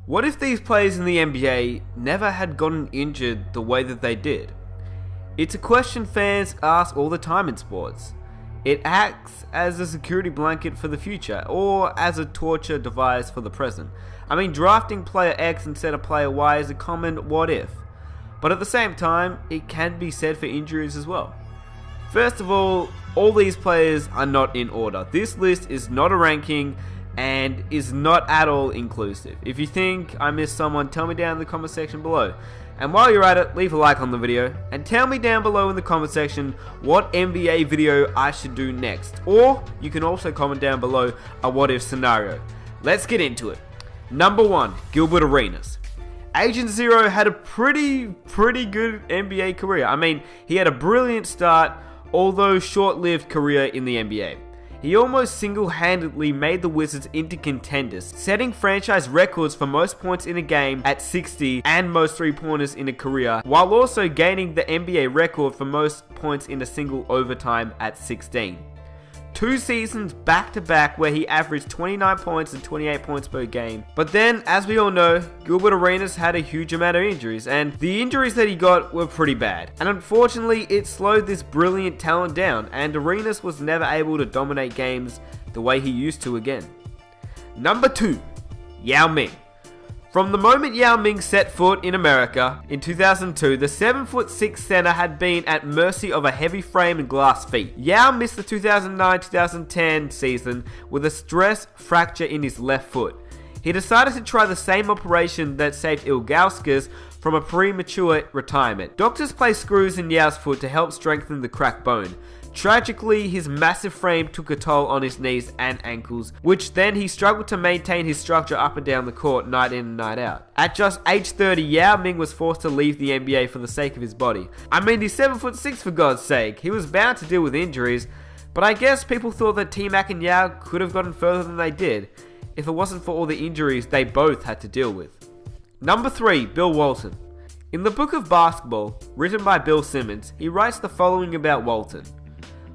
What if these players in the NBA never had gotten injured the way that they did? It's a question fans ask all the time in sports. It acts as a security blanket for the future, or as a torture device for the present. I mean, drafting player X instead of player Y is a common what if. But at the same time, it can be said for injuries as well. First of all these players are not in order. This list is not a ranking and is not at all inclusive. If you think I missed someone, tell me down in the comment section below. And while you're at it, leave a like on the video and tell me down below in the comment section what NBA video I should do next. Or you can also comment down below a what if scenario. Let's get into it. Number 1, Gilbert Arenas. Agent Zero had a pretty good NBA career. I mean, he had a brilliant start, although short-lived career in the NBA. He almost single-handedly made the Wizards into contenders, setting franchise records for most points in a game at 60 and most three-pointers in a career, while also gaining the NBA record for most points in a single overtime at 16. 2 seasons back-to-back where he averaged 29 points and 28 points per game. But then, as we all know, Gilbert Arenas had a huge amount of injuries, and the injuries that he got were pretty bad. And unfortunately, it slowed this brilliant talent down, and Arenas was never able to dominate games the way he used to again. Number 2, Yao Ming. From the moment Yao Ming set foot in America in 2002, the 7'6" center had been at mercy of a heavy frame and glass feet. Yao missed the 2009-2010 season with a stress fracture in his left foot. He decided to try the same operation that saved Ilgauskas from a premature retirement. Doctors placed screws in Yao's foot to help strengthen the cracked bone. Tragically, his massive frame took a toll on his knees and ankles, which then he struggled to maintain his structure up and down the court night in and night out. At just age 30, Yao Ming was forced to leave the NBA for the sake of his body. I mean, he's 7'6" for God's sake. He was bound to deal with injuries, but I guess people thought that T-Mac and Yao could have gotten further than they did, if it wasn't for all the injuries they both had to deal with. Number 3, Bill Walton. In the Book of Basketball, written by Bill Simmons, he writes the following about Walton.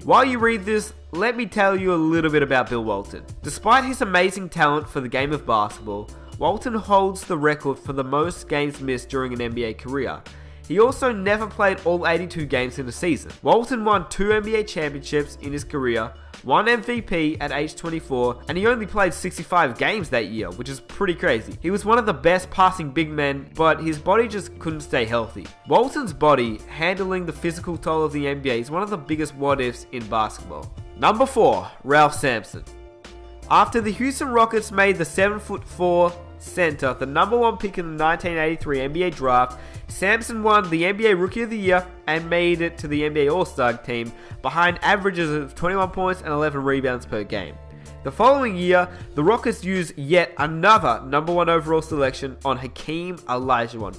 While you read this, let me tell you a little bit about Bill Walton. Despite his amazing talent for the game of basketball, Walton holds the record for the most games missed during an NBA career. He also never played all 82 games in a season. Walton won 2 NBA championships in his career, 1 MVP at age 24, and he only played 65 games that year, which is pretty crazy. He was one of the best passing big men, but his body just couldn't stay healthy. Walton's body handling the physical toll of the NBA is one of the biggest what-ifs in basketball. Number 4, Ralph Sampson. After the Houston Rockets made the 7'4" center the number 1 pick in the 1983 NBA draft, Sampson won the NBA Rookie of the Year and made it to the NBA All-Star team behind averages of 21 points and 11 rebounds per game. The following year, the Rockets used yet another number 1 overall selection on Hakeem Olajuwon,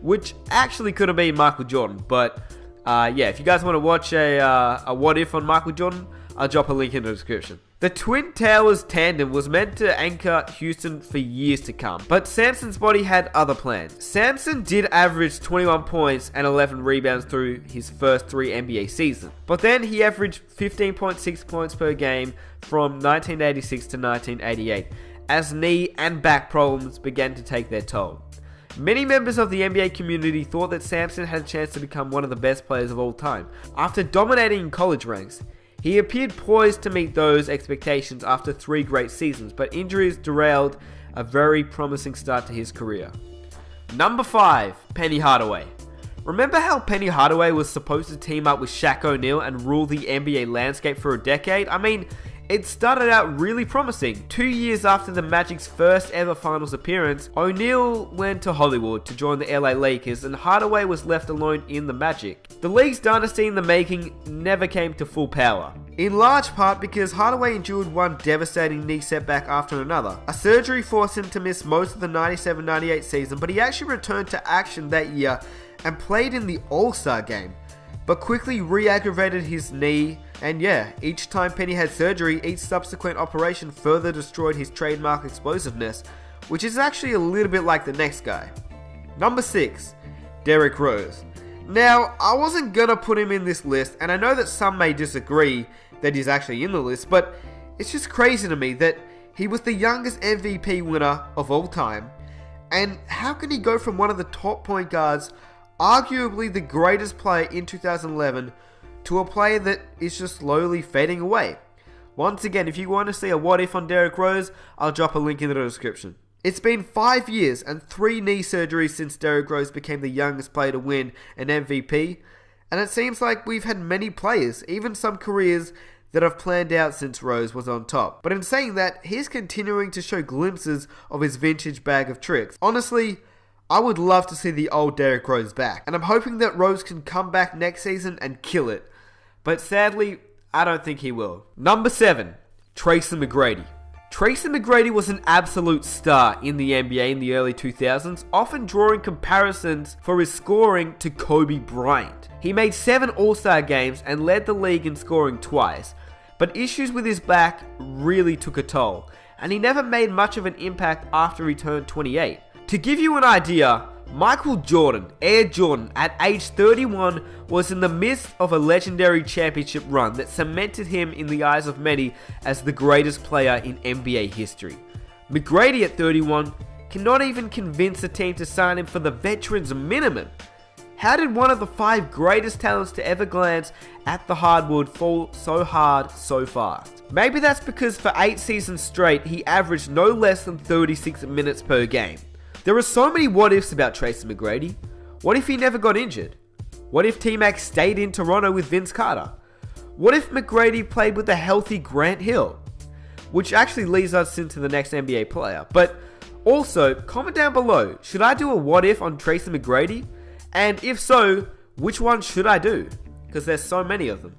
which actually could have been Michael Jordan, but yeah, if you guys want to watch a what if on Michael Jordan, I'll drop a link in the description. The Twin Towers tandem was meant to anchor Houston for years to come, but Sampson's body had other plans. Sampson did average 21 points and 11 rebounds through his first 3 NBA seasons, but then he averaged 15.6 points per game from 1986 to 1988, as knee and back problems began to take their toll. Many members of the NBA community thought that Sampson had a chance to become one of the best players of all time. After dominating in college ranks, he appeared poised to meet those expectations after 3 great seasons, but injuries derailed a very promising start to his career. Number 5, Penny Hardaway. Remember how Penny Hardaway was supposed to team up with Shaq O'Neal and rule the NBA landscape for a decade? I mean, it started out really promising. 2 years after the Magic's first ever finals appearance, O'Neal went to Hollywood to join the LA Lakers and Hardaway was left alone in the Magic. The league's dynasty in the making never came to full power, in large part because Hardaway endured one devastating knee setback after another. A surgery forced him to miss most of the 97-98 season, but he actually returned to action that year and played in the All-Star game, but quickly re-aggravated his knee, and yeah, each time Penny had surgery, each subsequent operation further destroyed his trademark explosiveness, which is actually a little bit like the next guy. Number 6, Derrick Rose. Now, I wasn't gonna put him in this list, and I know that some may disagree that he's actually in the list, but it's just crazy to me that he was the youngest MVP winner of all time, And how can he go from one of the top point guards, arguably the greatest player in 2011, to a player that is just slowly fading away? Once again, if you want to see a what if on Derrick Rose, I'll drop a link in the description. It's been 5 years and 3 knee surgeries since Derrick Rose became the youngest player to win an MVP, and it seems like we've had many players, even some careers, that have planned out since Rose was on top. But in saying that, he's continuing to show glimpses of his vintage bag of tricks. Honestly, I would love to see the old Derrick Rose back, and I'm hoping that Rose can come back next season and kill it. But sadly, I don't think he will. Number 7, Tracy McGrady. Tracy McGrady was an absolute star in the NBA in the early 2000s, often drawing comparisons for his scoring to Kobe Bryant. He made 7 All-Star games and led the league in scoring twice, but issues with his back really took a toll, and he never made much of an impact after he turned 28. To give you an idea, Michael Jordan, Air Jordan, at age 31 was in the midst of a legendary championship run that cemented him in the eyes of many as the greatest player in NBA history. McGrady at 31 cannot even convince a team to sign him for the veterans minimum. How did one of the 5 greatest talents to ever glance at the hardwood fall so hard so fast? Maybe that's because for 8 seasons straight he averaged no less than 36 minutes per game. There are so many what ifs about Tracy McGrady. What if he never got injured? What if T-Mac stayed in Toronto with Vince Carter? What if McGrady played with a healthy Grant Hill? Which actually leads us into the next NBA player. But also, comment down below, should I do a what if on Tracy McGrady? And if so, which one should I do? Because there's so many of them.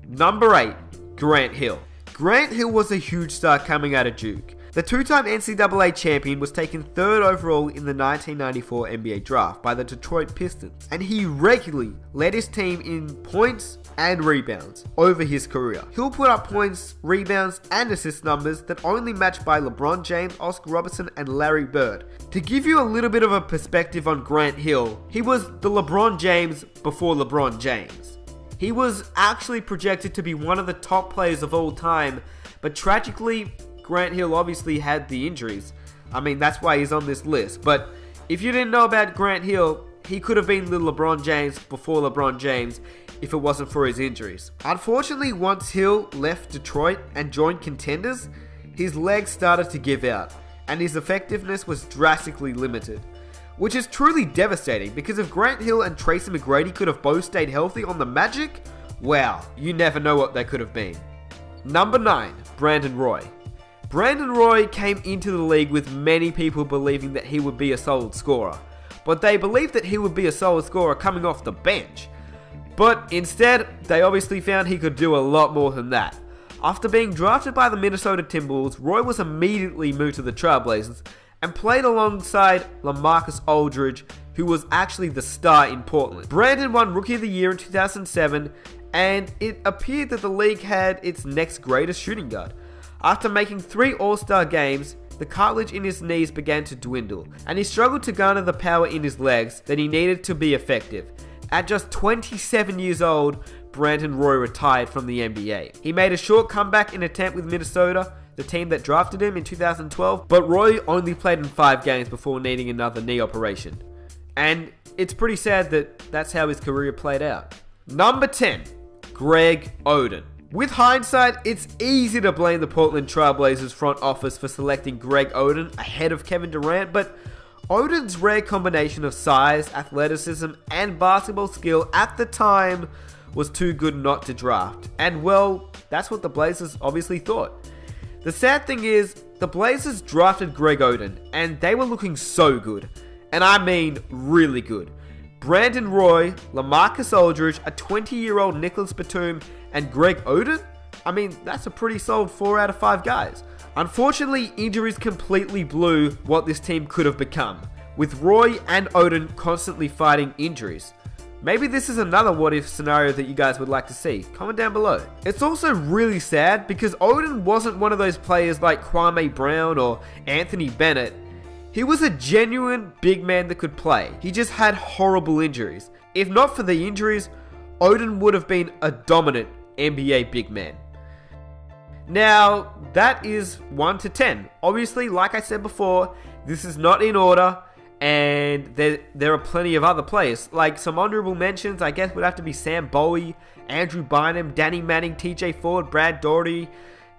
Number 8, Grant Hill. Grant Hill was a huge star coming out of Duke. The 2-time NCAA champion was taken 3rd overall in the 1994 NBA draft by the Detroit Pistons, and he regularly led his team in points and rebounds over his career. Hill put up points, rebounds, and assist numbers that only matched by LeBron James, Oscar Robertson, and Larry Bird. To give you a little bit of a perspective on Grant Hill, he was the LeBron James before LeBron James. He was actually projected to be one of the top players of all time, but tragically, Grant Hill obviously had the injuries. I mean, that's why he's on this list. But if you didn't know about Grant Hill, he could have been the LeBron James before LeBron James if it wasn't for his injuries. Unfortunately, once Hill left Detroit and joined contenders, his legs started to give out, and his effectiveness was drastically limited. Which is truly devastating, because if Grant Hill and Tracy McGrady could have both stayed healthy on the Magic, wow, you never know what they could have been. Number 9, Brandon Roy. Brandon Roy came into the league with many people believing that he would be a solid scorer, but they believed that he would be a solid scorer coming off the bench. But instead, they obviously found he could do a lot more than that. After being drafted by the Minnesota Timberwolves, Roy was immediately moved to the Trailblazers and played alongside LaMarcus Aldridge, who was actually the star in Portland. Brandon won Rookie of the Year in 2007, and it appeared that the league had its next greatest shooting guard. After making 3 All-Star games, the cartilage in his knees began to dwindle, and he struggled to garner the power in his legs that he needed to be effective. At just 27 years old, Brandon Roy retired from the NBA. He made a short comeback in attempt with Minnesota, the team that drafted him in 2012, but Roy only played in 5 games before needing another knee operation. And it's pretty sad that that's how his career played out. Number 10, Greg Oden. With hindsight, it's easy to blame the Portland Trailblazers front office for selecting Greg Oden ahead of Kevin Durant, but Oden's rare combination of size, athleticism, and basketball skill at the time was too good not to draft. And well, that's what the Blazers obviously thought. The sad thing is, the Blazers drafted Greg Oden, and they were looking so good. And I mean really good. Brandon Roy, LaMarcus Aldridge, a 20-year-old Nicholas Batum, and Greg Oden? I mean, that's a pretty solid 4 out of 5 guys. Unfortunately, injuries completely blew what this team could have become, with Roy and Oden constantly fighting injuries. Maybe this is another what-if scenario that you guys would like to see. Comment down below. It's also really sad because Oden wasn't one of those players like Kwame Brown or Anthony Bennett. He was a genuine big man that could play. He just had horrible injuries. If not for the injuries, Oden would have been a dominant NBA big man. Now, that is 1 to 10. Obviously, like I said before, this is not in order, And there are plenty of other players. Like some honorable mentions, I guess would have to be Sam Bowie, Andrew Bynum, Danny Manning, TJ Ford, Brad Daugherty,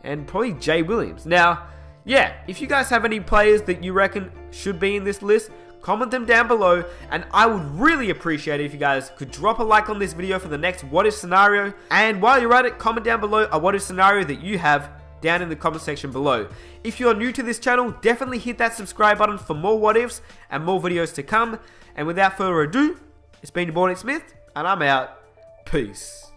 and probably Jay Williams. Now, yeah, if you guys have any players that you reckon should be in this list, comment them down below, and I would really appreciate it if you guys could drop a like on this video for the next what if scenario. And while you're at it, comment down below a what if scenario that you have down in the comment section below. If you're new to this channel, definitely hit that subscribe button for more what ifs and more videos to come. And without further ado, it's been your boy Nick Smith, and I'm out. Peace.